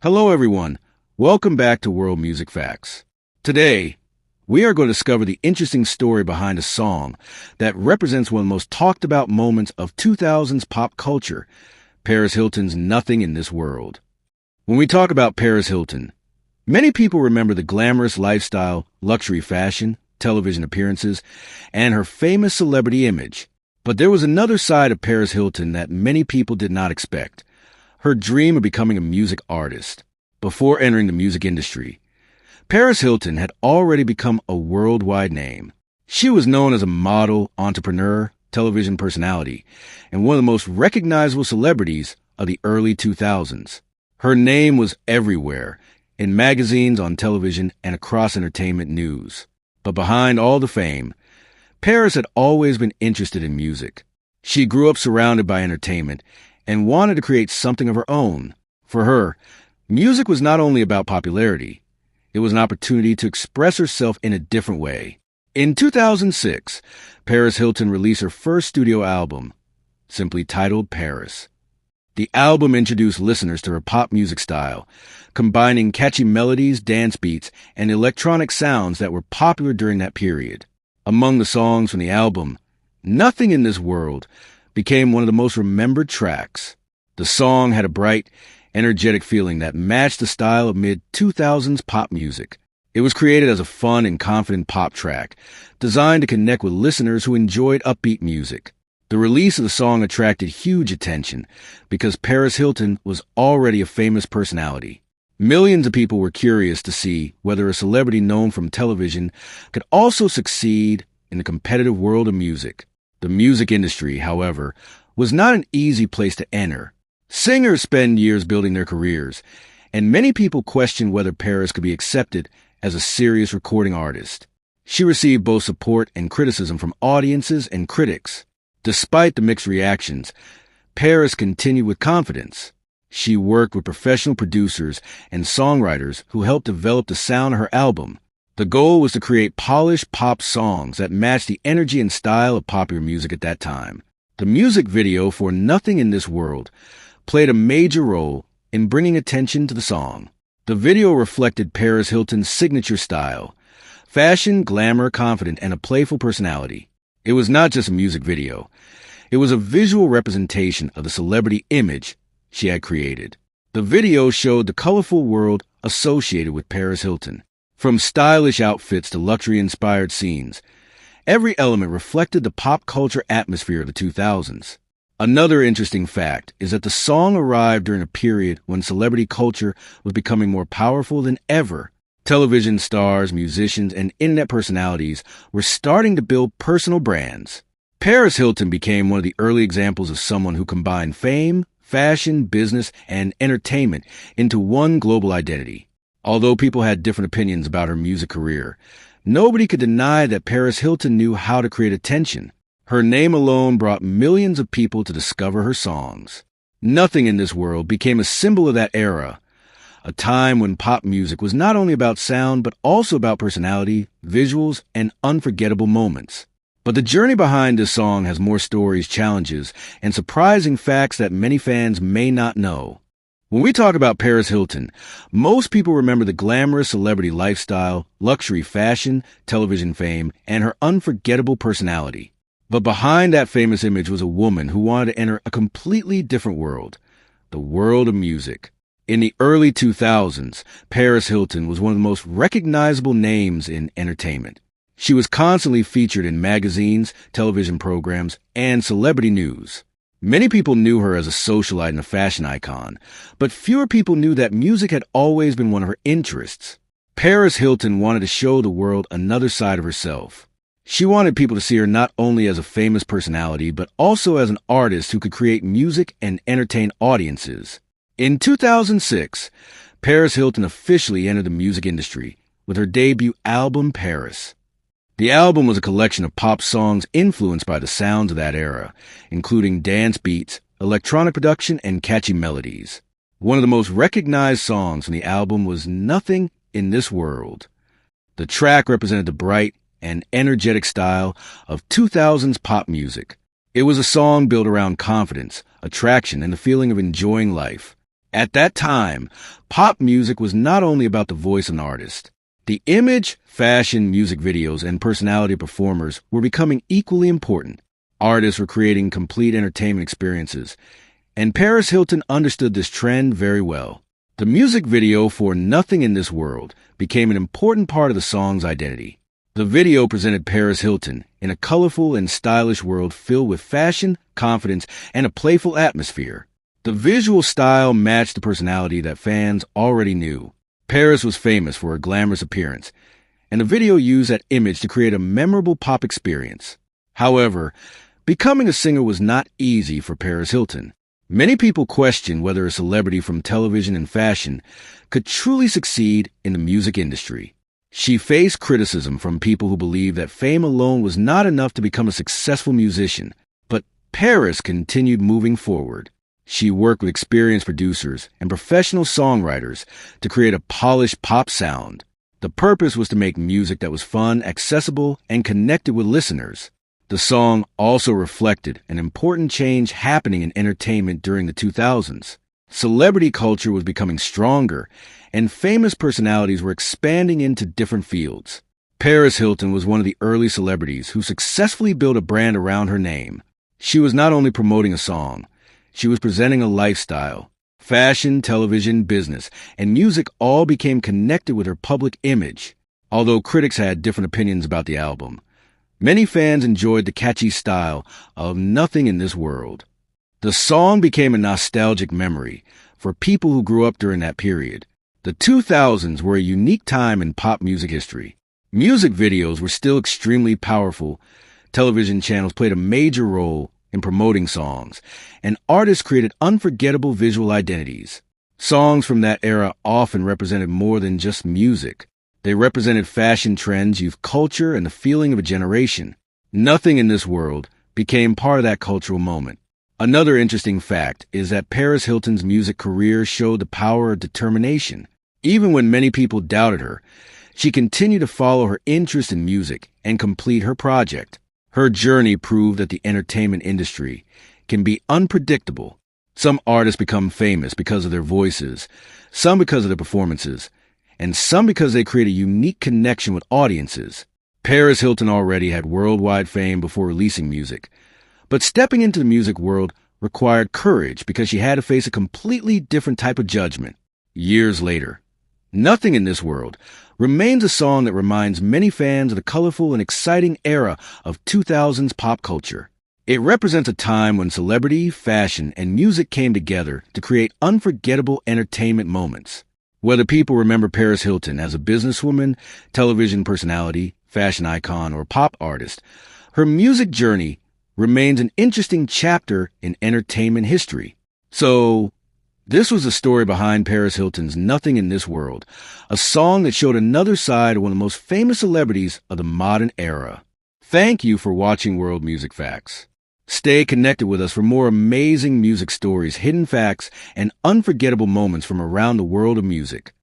Hello, everyone. Welcome back to World Music Facts. Today, we are going to discover the interesting story behind a song that represents one of the most talked about moments of 2000s pop culture, Paris Hilton's Nothing in This World. When we talk about Paris Hilton, many people remember the glamorous lifestyle, luxury fashion, television appearances, and her famous celebrity image. But there was another side of Paris Hilton that many people did not expect. Her dream of becoming a music artist. Before entering the music industry, Paris Hilton had already become a worldwide name. She was known as a model, entrepreneur, television personality, and one of the most recognizable celebrities of the early 2000s. Her name was everywhere, in magazines, on television, and across entertainment news. But behind all the fame, Paris had always been interested in music. She grew up surrounded by entertainment and wanted to create something of her own. For her, music was not only about popularity, it was an opportunity to express herself in a different way. In 2006, Paris Hilton released her first studio album, simply titled Paris. The album introduced listeners to her pop music style, combining catchy melodies, dance beats, and electronic sounds that were popular during that period. Among the songs from the album, Nothing in This World became one of the most remembered tracks. The song had a bright, energetic feeling that matched the style of mid-2000s pop music. It was created as a fun and confident pop track, designed to connect with listeners who enjoyed upbeat music. The release of the song attracted huge attention because Paris Hilton was already a famous personality. Millions of people were curious to see whether a celebrity known from television could also succeed in the competitive world of music. The music industry, however, was not an easy place to enter. Singers spend years building their careers, and many people questioned whether Paris could be accepted as a serious recording artist. She received both support and criticism from audiences and critics. Despite the mixed reactions, Paris continued with confidence. She worked with professional producers and songwriters who helped develop the sound of her album. The goal was to create polished pop songs that matched the energy and style of popular music at that time. The music video for Nothing in This World played a major role in bringing attention to the song. The video reflected Paris Hilton's signature style, fashion, glamour, confident, and a playful personality. It was not just a music video. It was a visual representation of the celebrity image she had created. The video showed the colorful world associated with Paris Hilton. From stylish outfits to luxury-inspired scenes, every element reflected the pop culture atmosphere of the 2000s. Another interesting fact is that the song arrived during a period when celebrity culture was becoming more powerful than ever. Television stars, musicians, and internet personalities were starting to build personal brands. Paris Hilton became one of the early examples of someone who combined fame, fashion, business, and entertainment into one global identity. Although people had different opinions about her music career, nobody could deny that Paris Hilton knew how to create attention. Her name alone brought millions of people to discover her songs. Nothing in This World became a symbol of that era, a time when pop music was not only about sound but also about personality, visuals, and unforgettable moments. But the journey behind this song has more stories, challenges, and surprising facts that many fans may not know. When we talk about Paris Hilton, most people remember the glamorous celebrity lifestyle, luxury fashion, television fame, and her unforgettable personality. But behind that famous image was a woman who wanted to enter a completely different world, the world of music. In the early 2000s, Paris Hilton was one of the most recognizable names in entertainment. She was constantly featured in magazines, television programs, and celebrity news. Many people knew her as a socialite and a fashion icon, but fewer people knew that music had always been one of her interests. Paris Hilton wanted to show the world another side of herself. She wanted people to see her not only as a famous personality, but also as an artist who could create music and entertain audiences. In 2006, Paris Hilton officially entered the music industry with her debut album, Paris. The album was a collection of pop songs influenced by the sounds of that era, including dance beats, electronic production, and catchy melodies. One of the most recognized songs from the album was Nothing in This World. The track represented the bright and energetic style of 2000s pop music. It was a song built around confidence, attraction, and the feeling of enjoying life. At that time, pop music was not only about the voice of an artist. The image, fashion, music videos, and personality of performers were becoming equally important. Artists were creating complete entertainment experiences, and Paris Hilton understood this trend very well. The music video for Nothing in This World became an important part of the song's identity. The video presented Paris Hilton in a colorful and stylish world filled with fashion, confidence, and a playful atmosphere. The visual style matched the personality that fans already knew. Paris was famous for her glamorous appearance, and the video used that image to create a memorable pop experience. However, becoming a singer was not easy for Paris Hilton. Many people questioned whether a celebrity from television and fashion could truly succeed in the music industry. She faced criticism from people who believed that fame alone was not enough to become a successful musician, but Paris continued moving forward. She worked with experienced producers and professional songwriters to create a polished pop sound. The purpose was to make music that was fun, accessible, and connected with listeners. The song also reflected an important change happening in entertainment during the 2000s. Celebrity culture was becoming stronger, and famous personalities were expanding into different fields. Paris Hilton was one of the early celebrities who successfully built a brand around her name. She was not only promoting a song, she was presenting a lifestyle. Fashion, television, business, and music all became connected with her public image. Although critics had different opinions about the album, many fans enjoyed the catchy style of Nothing in This World. The song became a nostalgic memory for people who grew up during that period. The 2000s were a unique time in pop music history. Music videos were still extremely powerful. Television channels played a major role in promoting songs, and artists created unforgettable visual identities. Songs from that era often represented more than just music. They represented fashion trends, youth culture, and the feeling of a generation. Nothing in This World became part of that cultural moment. Another interesting fact is that Paris Hilton's music career showed the power of determination. Even when many people doubted her, she continued to follow her interest in music and complete her project. Her journey proved that the entertainment industry can be unpredictable. Some artists become famous because of their voices, some because of their performances, and some because they create a unique connection with audiences. Paris Hilton already had worldwide fame before releasing music, but stepping into the music world required courage because she had to face a completely different type of judgment. Years later, Nothing in This World remains a song that reminds many fans of the colorful and exciting era of 2000s pop culture. It represents a time when celebrity, fashion, and music came together to create unforgettable entertainment moments. Whether people remember Paris Hilton as a businesswoman, television personality, fashion icon, or pop artist, her music journey remains an interesting chapter in entertainment history. So, this was the story behind Paris Hilton's Nothing in This World, a song that showed another side of one of the most famous celebrities of the modern era. Thank you for watching World Music Facts. Stay connected with us for more amazing music stories, hidden facts, and unforgettable moments from around the world of music.